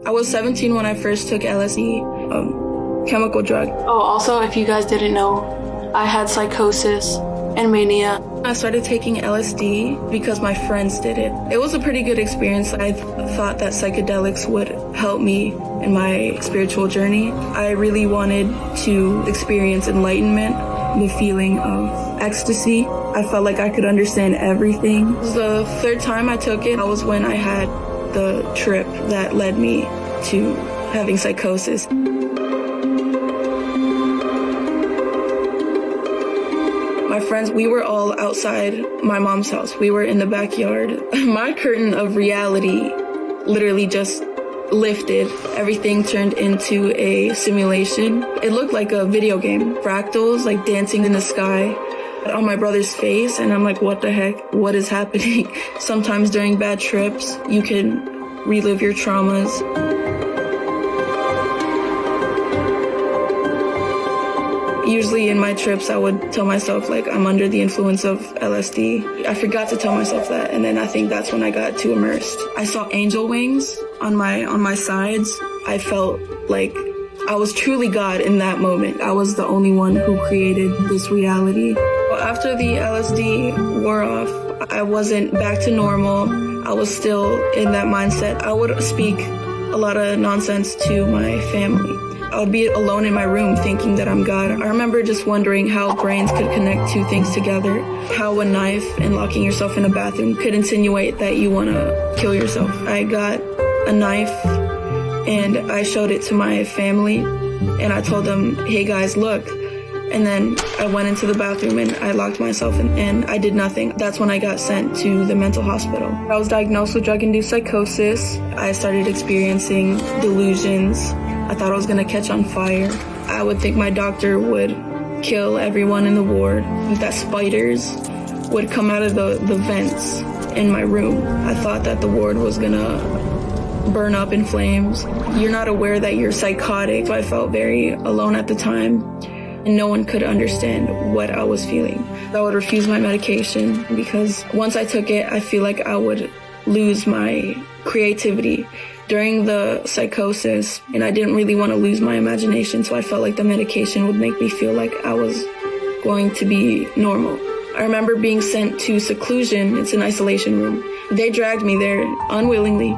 I was 17 when I first took LSD, chemical drug. Oh, also, if you guys didn't know, I had psychosis and mania. I started taking LSD because my friends did it. It was a pretty good experience. I thought that psychedelics would help me in my spiritual journey. I really wanted to experience enlightenment, the feeling of ecstasy. I felt like I could understand everything. The third time I took it, that was when I had the trip that led me to having psychosis. My friends, we were all outside my mom's house. We were in the backyard. My curtain of reality literally just lifted. Everything turned into a simulation. It looked like a video game. Fractals, like dancing in the sky on my brother's face. And I'm like, what the heck? What is happening? Sometimes during bad trips, you can relive your traumas. Usually in my trips, I would tell myself, like, I'm under the influence of LSD. I forgot to tell myself that, and then I think that's when I got too immersed. I saw angel wings on my sides. I felt like I was truly God in that moment. I was the only one who created this reality. Well, after the LSD wore off, I wasn't back to normal. I was still in that mindset. I would speak a lot of nonsense to my family. I would be alone in my room thinking that I'm God. I remember just wondering how brains could connect two things together. How a knife and locking yourself in a bathroom could insinuate that you want to kill yourself. I got a knife and I showed it to my family and I told them, hey guys, look. And then I went into the bathroom and I locked myself in and I did nothing. That's when I got sent to the mental hospital. I was diagnosed with drug-induced psychosis. I started experiencing delusions. I thought I was gonna catch on fire. I would think my doctor would kill everyone in the ward, that spiders would come out of the vents in my room. I thought that the ward was gonna burn up in flames. You're not aware that you're psychotic, so I felt very alone at the time, and no one could understand what I was feeling. I would refuse my medication because once I took it, I feel like I would lose my creativity during the psychosis, and I didn't really want to lose my imagination, so I felt like the medication would make me feel like I was going to be normal. I remember being sent to seclusion. It's an isolation room. They dragged me there unwillingly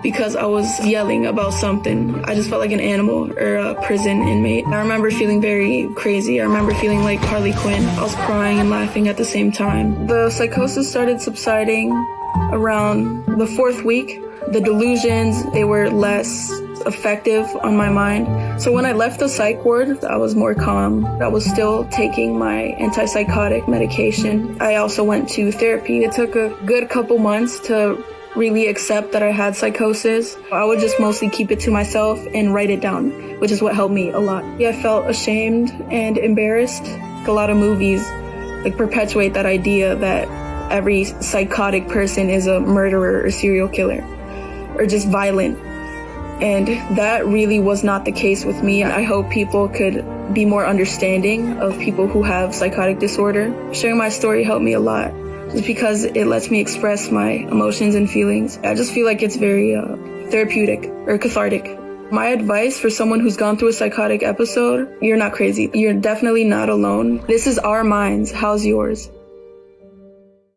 because I was yelling about something. I just felt like an animal or a prison inmate. I remember feeling very crazy. I remember feeling like Harley Quinn. I was crying and laughing at the same time. The psychosis started subsiding around the fourth week. The delusions, they were less effective on my mind. So when I left the psych ward, I was more calm. I was still taking my antipsychotic medication. I also went to therapy. It took a good couple months to really accept that I had psychosis. I would just mostly keep it to myself and write it down, which is what helped me a lot. Yeah, I felt ashamed and embarrassed. A lot of movies like perpetuate that idea that every psychotic person is a murderer or serial killer or just violent. And that really was not the case with me. I hope people could be more understanding of people who have psychotic disorder. Sharing my story helped me a lot just because it lets me express my emotions and feelings. I just feel like it's very therapeutic or cathartic. My advice for someone who's gone through a psychotic episode, you're not crazy. You're definitely not alone. This is our minds. How's yours?